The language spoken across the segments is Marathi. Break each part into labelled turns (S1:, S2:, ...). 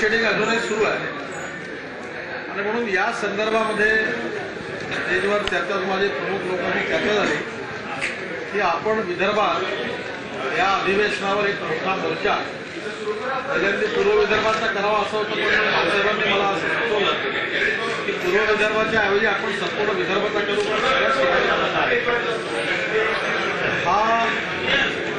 S1: लोडशेडिंग अजूनही सुरू आहे आणि म्हणून या संदर्भामध्ये स्टेजवर चर्चा माझे प्रमुख लोकांनी चर्चा झाली की आपण विदर्भात या अधिवेशनावर एक मोठा मोर्चा पहिल्यांदा पूर्व विदर्भाचा करावा असं होतं, पण साहेबांनी मला असं सुचवलं की पूर्व विदर्भाच्या ऐवजी आपण संपूर्ण विदर्भाचा करू. हा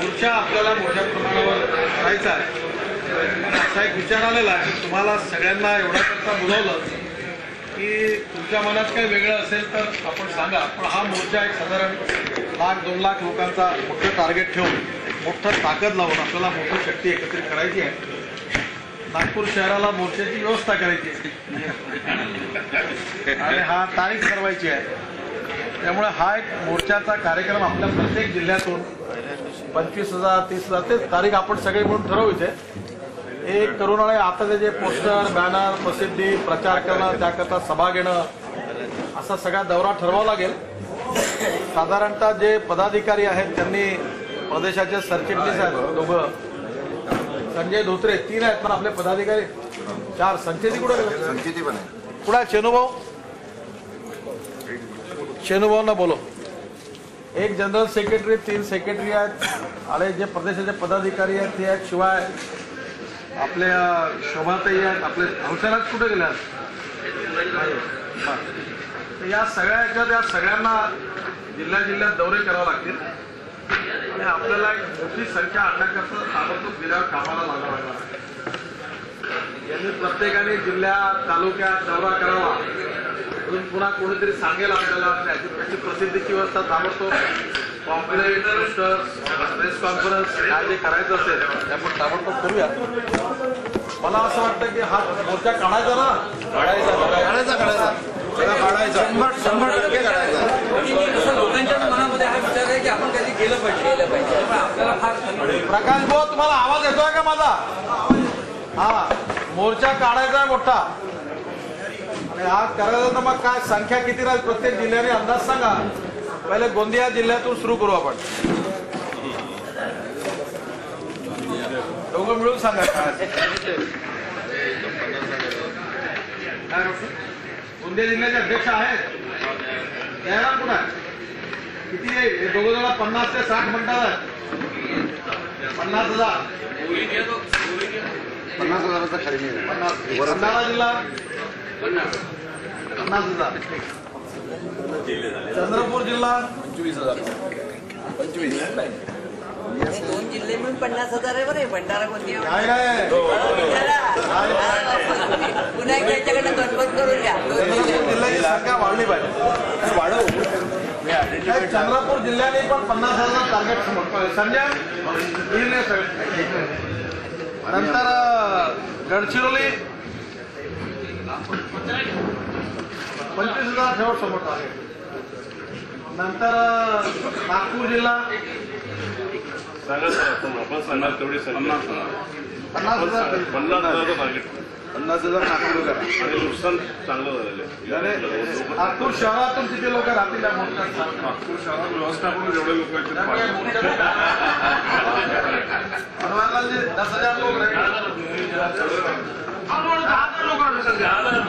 S1: मोर्चा आपल्याला मोठ्या प्रमाणावर करायचा आहे. असा एक विचार आलेला आहे की तुम्हाला सगळ्यांना एवढा करता बोलावलं की तुमच्या मनात काही वेगळं असेल तर आपण सांगा. पण हा मोर्चा एक साधारण 1-2 लाख लोकांचा मोठं टार्गेट ठेवून मोठं ताकद लावून आपल्याला मोठी शक्ती एकत्रित करायची आहे. नागपूर शहराला मोर्चाची व्यवस्था करायची आहे आणि हा तारीख ठरवायची आहे. त्यामुळे हा एक मोर्चाचा कार्यक्रम आपल्या प्रत्येक जिल्ह्यातून 25,000 30,000 ते तारीख आपण सगळे म्हणून ठरवू इथे एक करून. आणि आता त्याचे पोस्टर बॅनर प्रसिद्धी प्रचार करणं त्याकरता सभा घेणं असा सगळा दौरा ठरवावा लागेल. साधारणतः जे पदाधिकारी आहेत त्यांनी प्रदेशाचे सरचिटणीस आहेत दोघं, संजय धोत्रे 3 आहेत पण आपले पदाधिकारी 4. संचेती कुठे गेले? संचेती पण आहे. कुठे आहे चेनुभाऊ? चेनुभाऊंना बोलो. एक जनरल सेक्रेटरी 3 सेक्रेटरी आहेत आणि जे प्रदेशाचे पदाधिकारी आहेत ते आहेत. शिवाय आपल्या शोभाताई आहेत. आपले हौसराज कुठे गेले आहेत? या सगळ्याच्या त्या सगळ्यांना जिल्ह्यात दौरे करावे लागतील आणि आपल्याला एक मोठी संख्या आणण्याकरता ताबडतोब जिल्ह्यावर कामाला लागावं लागणार. यांनी प्रत्येकाने जिल्ह्यात तालुक्यात दौरा करावा. अजून पुन्हा कोणीतरी सांगेल आपल्याला त्याची प्रसिद्धीची व्यवस्था ताबडतोब कॉम्प्लेट पोस्टर्स प्रेस कॉन्फरन्स काय जे करायचं असेल ते आपण ताबडतोब करूया. मला असं वाटतं की हा मोर्चा काढायचा ना काढायचा 100% काढायचा.
S2: लोकांच्या मनामध्ये हा विचार आहे की आपण कधी गेलं पाहिजे आपल्याला फार.
S1: प्रकाश भाऊ तुम्हाला आवाज येतोय का माझा? हा मोर्चा काढायचा आहे मोठा आणि हा करायचा तर मग काय संख्या किती राहील प्रत्येक जिल्ह्याने अंदाज सांगा. पहिले गोंदिया जिल्ह्यातून सुरू करू आपण. दोघं मिळून सांगा गोंदिया जिल्ह्याचे अध्यक्ष आहेत तयार कुठं आहे? किती आहे? दोघं जण 50 ते 60 म्हणतात. 50,000
S3: 50,000चा खाली नाही.
S1: 50 जिल्हा 50,000. चंद्रपूर जिल्हा 25,000.
S4: 2 जिल्हे मिळून 50,000 आहे बरं. भंडारा गोंदिया
S1: काय
S4: पुन्हा याच्याकडे गणपत करून घ्या.
S1: जिल्ह्याची संख्या वाढली पाहिजे. वाढव. चंद्रपूर जिल्ह्याने पण 50,000 टार्गेट संजय. नंतर गडचिरोली 25,000 ठेवत समोर टार्गेट. नंतर नागपूर जिल्हा
S5: 50,000 टार्गेट.
S3: 50,000 नागपूर
S5: आणि नुकसान चांगलं झालेलं आहे.
S1: नागपूर शहरातून किती लोक राहतील?
S5: नागपूर शहरात व्यवस्थापन जेवढे लोक आहेत
S1: 10,000 लोक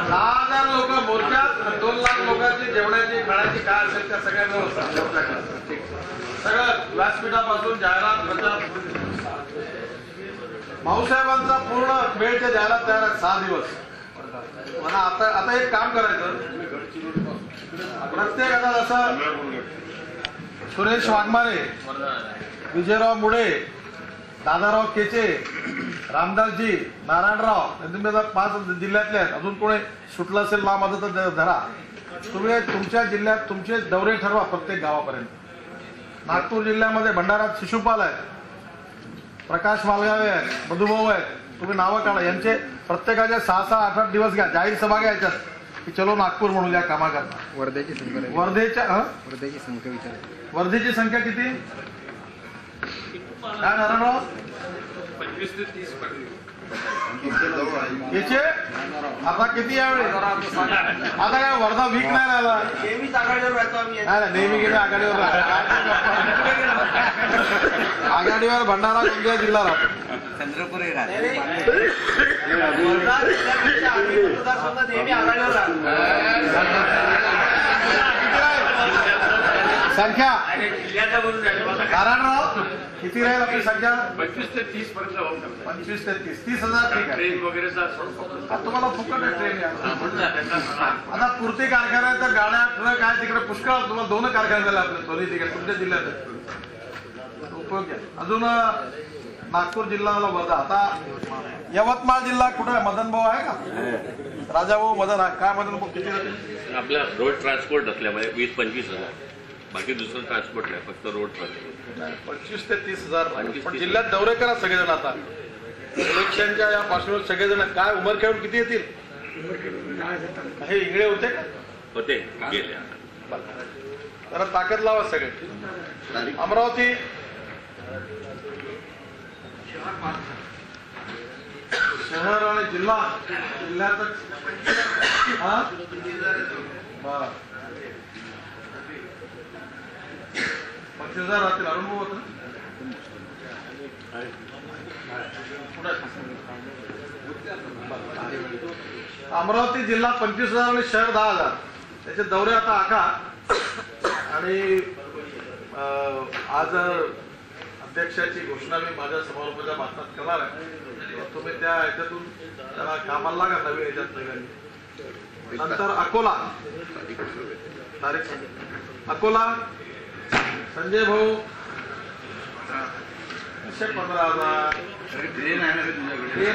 S1: 10,000 लोक मोर्चात 2 लाख लोकांची जेवणाची खाण्याची काय असेल त्या सगळ्या व्यवस्था सगळं व्यासपीठापासून जाहिरात प्रचार. भाऊसाहेबांचा पूर्ण वेळच्या जाहिरात तयार आहेत 6 दिवस. मला आता एक काम करायचं प्रत्येकाचा जसं सुरेश वाघमारे विजयराव मुळे दादाराव केचे रामदासजी नारायणराव तुम्ही 5 जिल्ह्यातले आहेत. अजून कोणी सुटलं असेल ना माझं तर धरा. तुम्ही तुमच्या जिल्ह्यात तुमचे दौरे ठरवा प्रत्येक गावापर्यंत. नागपूर जिल्ह्यामध्ये भंडाऱ्यात शिशुपाल आहेत, प्रकाश मालगावे आहेत, मधुभाऊ आहेत. तुम्ही नावं काढा. यांचे प्रत्येकाचे 6-6 8-8 दिवस घ्या. जाहीर सभा घ्यायच्यात की चलो नागपूर म्हणून या कामाकरता.
S3: वर्धेची संख्या वर्धेची संख्या विचार.
S1: वर्धेची संख्या किती काय नारायणराव?
S5: 25 ते 30.
S1: याचे आता किती यावेळी आता काय वर्धा वीक नाही राहिला
S4: नेहमीच आघाडीवर राहतो आम्ही.
S1: नाही नेहमी गेले आघाडीवर आघाडीवर भंडारा गोंदिया जिल्हा राहतो
S4: चंद्रपूरही राहतो. वर्धा जिल्ह्यापेक्षा आम्ही मतदारसंघ नेहमी आघाडीवर
S1: संख्या नारायणराव किती राहील आपली संख्या
S5: 25 ते 30 पर्यंत होऊन
S1: 25 ते 30,000 ठीक आहे.
S5: ट्रेन वगैरेचा
S1: आता तुम्हाला फुकट आहे ट्रेन आता पुरते कारखाना आहे तर गाड्या ट्रक आहे तिकडे पुष्कळ तुम्हाला 2 कारखाने झाले आपले दोन्ही तिकडे तुमच्या जिल्ह्यात उपयोग आहे. अजून नागपूर जिल्हा वर्धा. आता यवतमाळ जिल्हा कुठे आहे? मदन भाऊ आहे का? राजा भाऊ मदन आहे काय? मदन भाऊ किती राहतील?
S6: आपला रोड ट्रान्सपोर्ट असल्यामुळे 20-25 हजार. बाकी दुसरं ट्रान्सपोर्ट नाही, फक्त रोड ट्रान्सपोर्ट.
S1: 25 ते 30,000. पण जिल्ह्यात दौरे करा सगळेजण. आता इलेक्शनच्या या पार्श्वभूमीवर सगळेजण काय उमर खेळून किती येतील? हे इंगळे होते का?
S6: होते गेले.
S1: जरा ताकद लावा सगळे. अमरावती शहर आणि जिल्ह्यात 25,000 राहतील. अरुण भाऊ होतं अमरावती जिल्हा 25,000 आणि शहर 10,000. त्याचे दौरे आता आखा. आणि आज अध्यक्षाची घोषणा मी माझ्या समारोपाच्या भाषणात करणार आहे. तुम्ही त्या ह्याच्यातून त्याला कामाला लागा नवीन ह्याच्यात निघाली. नंतर अकोला तारीख अकोला संजय भाऊ 15,000. ट्रेन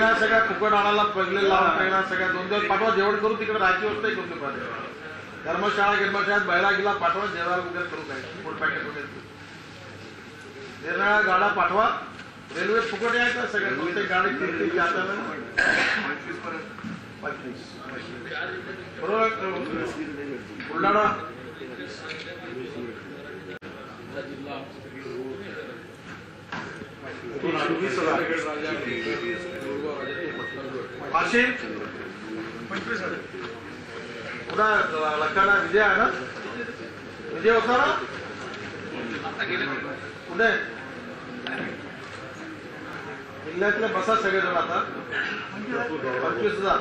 S1: आहे सगळ्या फुकट आणायला पहिले लावा. ट्रेन आहे सगळ्या 2 दिवस पाठवा. जेवण करू तिकडे राहायची व्यवस्था करून पाहिजे. धर्मशाळा बैला गिला पाठवा. जेवण वगैरे करू काय फूड पॅकेट वगैरे निरनिळ्या गाड्या पाठवा. रेल्वे फुकट यायचं सगळ्या प्रत्येक गाडी 3-3 जाताना 25 बरोबर. बुलढाणा वाशिम 25,000. पुन्हा लखाना विजय आहे ना? विजय होता ना पुढे जिल्ह्यातल्या बसा सगळेजण आता 25,000.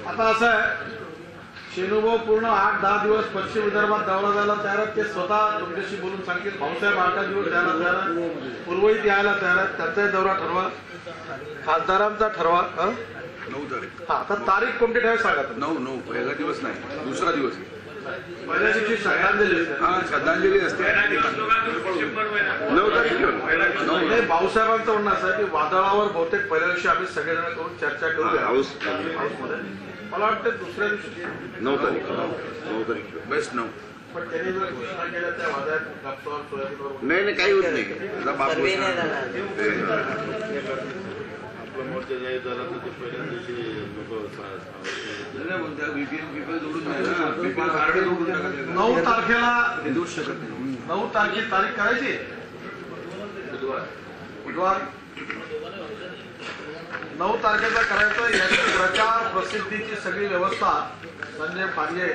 S1: आता असं आहे शेनुभाऊ पूर्ण 8-10 दिवस पश्चिम विदर्भात दौरा झाला तयार आहेत. ते स्वतः तुमच्याशी बोलून सांगतील. भाऊसाहेब 8 दिवस द्यायला तयार आहेत. पूर्वहित यायला तयार आहेत. त्यांचाही दौरा ठरवा. खासदारांचा ठरवा.
S3: 9 तारीख.
S1: हा आता तारीख कोणती ठेवायची सांगा.
S3: 9 पहिला दिवस नाही, दुसरा दिवस आहे.
S1: पहिल्या दिवशी श्रद्धांजली असते.
S3: हा श्रद्धांजली असते. 9 तारीख
S1: नाही, भाऊसाहेबांचं म्हणणं असं आहे की वादळावर बहुतेक पहिल्या दिवशी आम्ही सगळेजण करून चर्चा करूया हाऊसमध्ये. मला वाटतं दुसऱ्या दिवशी
S3: 9 तारीख बेस्ट 9.
S1: पण त्यांनी जर घोषणा केल्या त्या वादळात कापसावर सोयाबीनवर
S3: नाही काही होत नाही. त्याचा बाप
S4: सर्वे नाही झाला.
S5: आपलं मोर्चा जाहीर झाला तर ते पहिल्या दिवशी लोक
S1: 9 तारखेला 9 तारखेची तारीख करायची. बुधवार 9 तारखेचा करायचं. याची प्रचार प्रसिद्धीची सगळी व्यवस्था संजय पांडे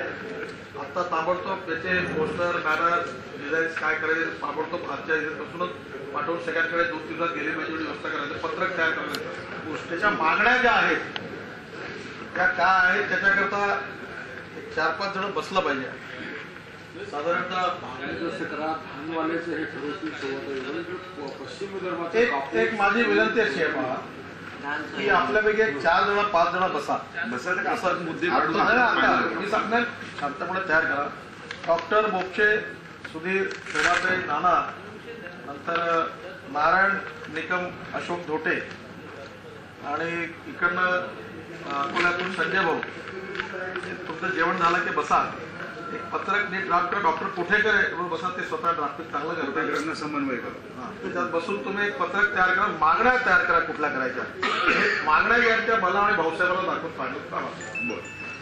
S1: आता ताबडतोब त्याचे पोस्टर बॅनर डिझाईन्स काय करायचे ताबडतोब आजच्या इथपासूनच पाठवून सगळ्यांकडे 2 दिवसात गेली पाहिजे व्यवस्था करायचं. पत्रक तयार करायचं. त्याच्या मागण्या ज्या आहेत त्या काय आहेत त्याच्याकरता 4-5 जण बसलं पाहिजे. साधारणतः एक माझी विनंती अशी आहे पहा की आपल्यापैकी 4 जण 5 जण बसा. असं मुद्दे मी सांगणार शांतपणे तयार करा. डॉक्टर बोपचे, सुधीर शोभाते, नाना, नंतर नारायण निकम, अशोक धोटे आणि इकडनं अकोल्यातून संजय भाऊ. तुमचं जेवण झालं की बसा. एक पत्रक नीट ड्राफ्ट करा. डॉक्टर कुठेकर आहे बसा. ते स्वतः ड्राफ्ट चांगलं करतात.
S3: समन्वय करा.
S1: त्याच्यात बसून तुम्ही एक पत्रक तयार करा. मागण्या तयार करा कुठल्या करायच्या. मागण्या घ्यायच्या मला आणि भाऊसाहेबांना दाखवून सांगत.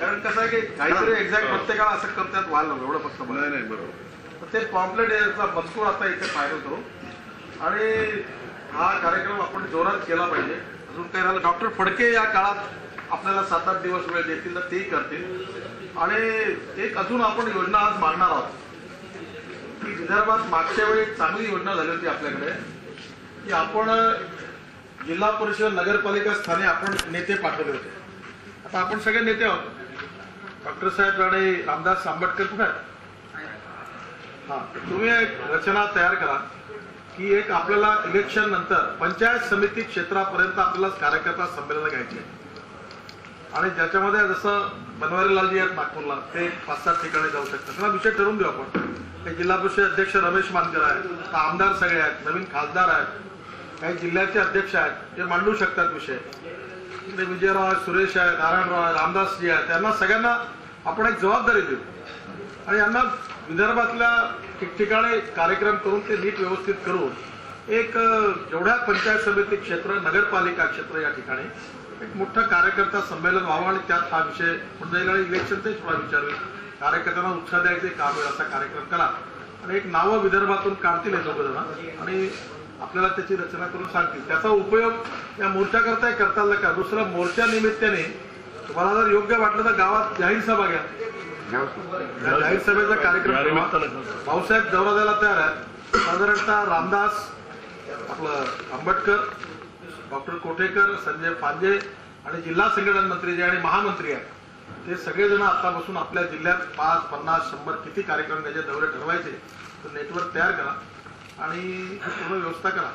S1: कारण कसं आहे की काहीतरी एक्झॅक्ट प्रत्येकाला असं करतात व्हायला एवढं फक्त
S3: नाही बरोबर.
S1: तर ते पॉम्पलेट याचा मजकूर आता इथे फायनल करू आणि हा कार्यक्रम आपण जोरात केला पाहिजे. अजून काही राहिलं, डॉक्टर फडके या काळात आपल्याला 7-8 दिवस वेळ देतील तर तेही करतील. आणि एक अजून आपण योजना आज मांडणार आहोत की विदर्भात मागच्या वेळी एक चांगली योजना झाली होती आपल्याकडे की आपण जिल्हा परिषद नगरपालिका स्थानी आपण नेते पाठवले होते. आता आपण सगळे नेते आहोत. डॉक्टर साहेब राणे, रामदास आंबेडकर कुठे आहेत? हा, तुम्ही एक रचना तयार करा की एक आपल्याला इलेक्शन नंतर पंचायत समिती क्षेत्रापर्यंत आपल्याला कार्यकर्ता संमेलन घ्यायचे आणि ज्याच्यामध्ये जसं बनवारीलालजी आहेत नागपूरला, ते 5-7 ठिकाणी जाऊ शकतात. त्याला विषय ठरवून देऊ आपण. हे जिल्हा परिषद अध्यक्ष रमेश मानकर आहेत, आमदार सगळे आहेत, नवीन खासदार आहेत, काही जिल्ह्याचे अध्यक्ष आहेत, ते मांडू शकतात विषय. विजयराव, सुरेश आहे, नारायणराव, रामदासजी आहेत, त्यांना सगळ्यांना आपण एक जबाबदारी देऊ आणि यांना विदर्भातल्या ठिकठिकाणी कार्यक्रम करून ते नीट व्यवस्थित करून एक जेवढ्या पंचायत समिती क्षेत्र, नगरपालिका क्षेत्र या ठिकाणी एक मोठं कार्यकर्ता संमेलन व्हावं आणि त्यात हा विषय म्हणजे इलेक्शनचाही थोडा विचार होईल. कार्यकर्त्यांना उत्साह द्यायचे काम होईल असा कार्यक्रम करा आणि एक नावं विदर्भातून काढतील हे दोघं जण आणि आपल्याला त्याची रचना करून सांगतील. त्याचा उपयोग या मोर्चाकरता करता आला का? दुसरं, मोर्चा निमित्ताने तुम्हाला जर योग्य वाटलं तर गावात जाहीर सभा घ्या. जाहीर सभेचा कार्यक्रम भाऊसाहेब दौरा द्यायला तयार आहेत. साधारणतः रामदास, आपलं आंबेडकर, डॉक्टर कोठेकर, संजय पांजे आणि जिल्हा संघटन मंत्री जे आणि महामंत्री आहेत ते सगळेजण आतापासून आपल्या जिल्ह्यात 5, 50, 100 किती कार्यक्रम त्याचे दौरे ठरवायचे तर नेटवर्क तयार करा आणि पूर्ण व्यवस्था करा.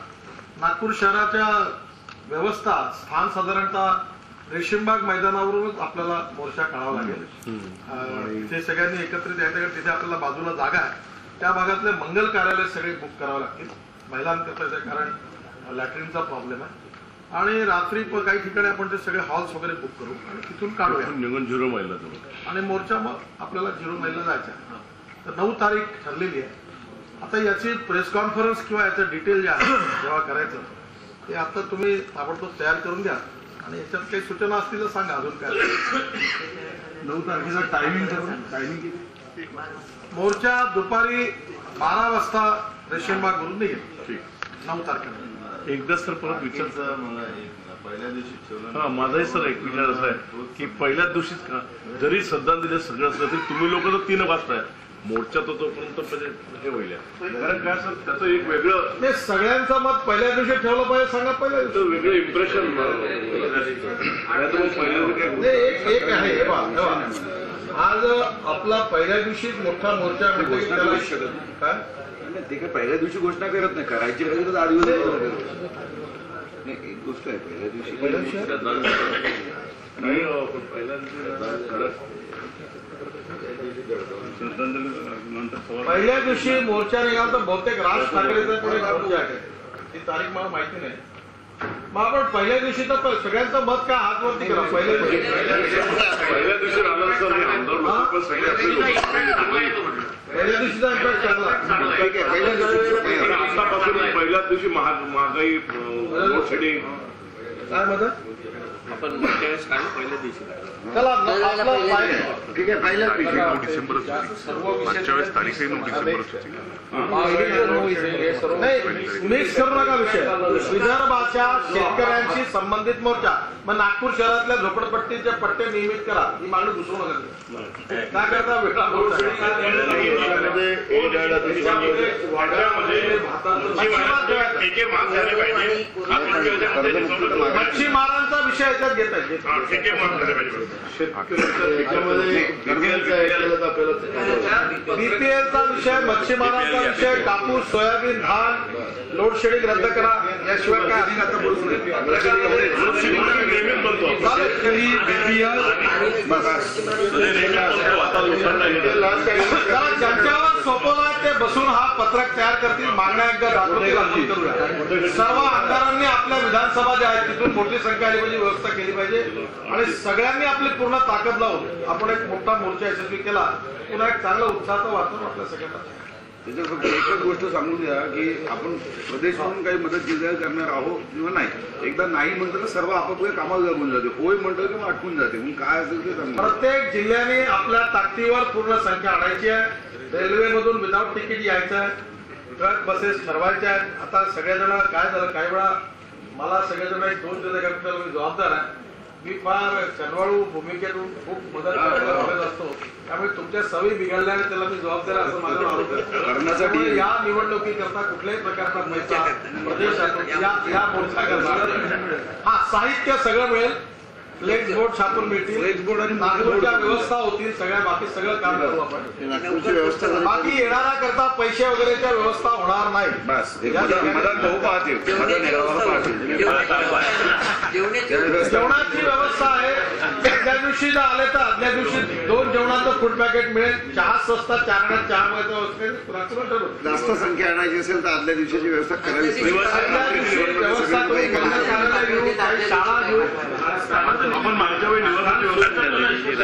S1: नागपूर शहराच्या व्यवस्था स्थान साधारणतः रेशीमबाग मैदानावरूनच आपल्याला मोर्चा काढावा लागेल. ते सगळ्यांनी एकत्रित यायचं. तिथे आपल्याला बाजूला जागा आहे, त्या भागातले मंगल कार्यालय सगळे बुक करावं लागतील महिलांकरता, कारण लॅट्रिनचा प्रॉब्लेम आहे. आणि रात्री काही ठिकाणी आपण ते सगळे हॉल्स वगैरे बुक करू आणि तिथून काढूया
S5: निघून 0 मैलला
S1: आणि मोर्चा मग आपल्याला 0 मैलला जायचा. तर 9 तारीख ठरलेली आहे. आता याची प्रेस कॉन्फरन्स किंवा याचं डिटेल जे आहे जेव्हा करायचं ते आता तुम्ही ताबडतोब तयार करून द्या आणि याच्यात काही सूचना असतील तर सांगा. अजून काय 9 तारखेचा टायमिंग करून मोर्चा दुपारी 12 वाजता रेशीमबागवरून निघेल 9 तारखेला.
S5: एकदा सर परत विचारचा मला पहिल्या दिवशी ठेवलं. हा, माझाही सर एक विचार असा आहे की पहिल्याच दिवशीच का जरी श्रद्धांजली सगळं असलं तरी तुम्ही लोक तर 3 वाजताय मोर्चा तो तोपर्यंत हे होईल. कारण काय सर त्याचं एक वेगळं
S1: ते सगळ्यांचं मत पहिल्या दिवशी ठेवलं पाहिजे. सांगा पहिल्या दिवशी
S5: वेगळं इम्प्रेशन
S1: एक आहे. हे पहा, आज आपला पहिल्या दिवशीच मोठा मोर्चा काय
S3: ते काय पहिल्या दिवशी घोषणा करत नाही. करायची राहिली तर 8 दिवस नाही. एक गोष्ट आहे, पहिल्या दिवशी
S5: नाही
S1: पहिल्या दिवशी मोर्चा निघाला तर बहुतेक राज ठाकरेचा पण एक मोर्चा आहे. ती तारीख मला माहिती नाही. मग आपण पहिल्या दिवशी तर सगळ्यांचं मत काय हातवरती करा. पहिल्या
S5: दिवशी राहणार सर मी आमदार पण सगळे
S1: पहिल्या दिवशीचा इम्पॅक्ट चांगला.
S5: आतापासून पहिल्याच दिवशी महागाई शेडिंग
S1: काय मदत
S6: आपण मागच्या वेळेस काढू पहिल्या दिवशी.
S1: चला आपलं
S3: ठीक आहे. पहिल्याच दिवशी
S5: डिसेंबरच मागच्या वेळेस तारीखही डिसेंबरच होती.
S1: नाही, मिक्स करू नका विषय. विदर्भाच्या शेतकऱ्यांशी संबंधित मोर्चा. मग नागपूर शहरातल्या झोपडपट्टीचे पट्टे नियमित करा. ही मागणी घुसवू नका. काय करता वेगळा मच्छीमारांचा विषय याच्यात घेत आहे. बीपीएलचा विषय, मच्छीमारांचा विषय, कापूस, सोयाबीन, धान, लोड शेडिंग रद्द करा. याशिवाय काय अधिक आता बोलू नये. ज्यांच्यावर सोपवला ते बसून हा पत्रक तयार करतील, मागण्या एकदा दाखवतील, अंतिम करूया. सर्व आमदारांनी आपल्या विधानसभा ज्या आहेत तिथून मोठी संख्या आली पाहिजे, व्यवस्था केली पाहिजे आणि सगळ्यांनी आपली पूर्ण ताकद लावून आपण एक मोठा मोर्चा यशस्वी केला. पुन्हा एक चांगलं उत्साहाचं वातावरण आपल्या सगळ्यांना.
S3: त्याच्यात फक्त एकच गोष्ट सांगून द्या की आपण प्रदेश म्हणून काही मदत जिल्ह्यात करणार आहोत किंवा नाही. एकदा नाही म्हणतं तर सर्व आपापल्या कामात लागून जाते. होय म्हणतं किंवा अटकून जाते. म्हणून काय असेल ते सांगा.
S1: प्रत्येक जिल्ह्याने आपल्या ताकदीवर पूर्ण संख्या आणायची आहे. रेल्वेमधून विदाऊट तिकीट यायचं आहे. ट्रक बसेस ठरवायच्या आहेत. आता सगळेजण काय झालं, काही वेळा मला सगळेजण एक 2 जिल्ह्याकरता मी जबाबदार आहे. मी फार कनवाळू भूमिकेतून खूप मदत करायला बघत असतो. त्यामुळे तुमच्या सवयी बिघडल्याने त्याला मी जबाबदार आहे असं माझं आरोप आहे. त्यामुळे या निवडणुकीकरता कुठल्याही प्रकारचा पैसा प्रदेशातून या मोर्चा करता हा साहित्य सगळं मिळेल. फ्लेक्स बोर्ड छापून मिळतील,
S3: फ्लेक्स बोर्ड आणि
S1: नागपूरच्या व्यवस्था होतील, सगळ्या बाकी सगळं काम करू आपण.
S3: नागपूरची व्यवस्था झाली.
S1: बाकी येणारा करता पैसे वगैरेच्या व्यवस्था होणार नाही.
S3: बस एक मदत भाऊ पाहतील, मदत नेगावाला पाहतील.
S1: जेवणाची व्यवस्था आहे. ज्या दिवशी जर आले तर आदल्या दिवशी 2 जेवणाचं फूड पॅकेट मिळेल. चहा स्वस्त, चारण्यात चहा मिळतो. ठरवू
S3: जास्त संख्या आणायची असेल तर आदल्या दिवशीची व्यवस्था करावीच लागेल.
S1: आदल्या दिवशी व्यवस्था करून बंद कार्यालय घेऊ, काही शाळा घेऊ.
S5: आपण मागच्या वेळी निवडणुकीची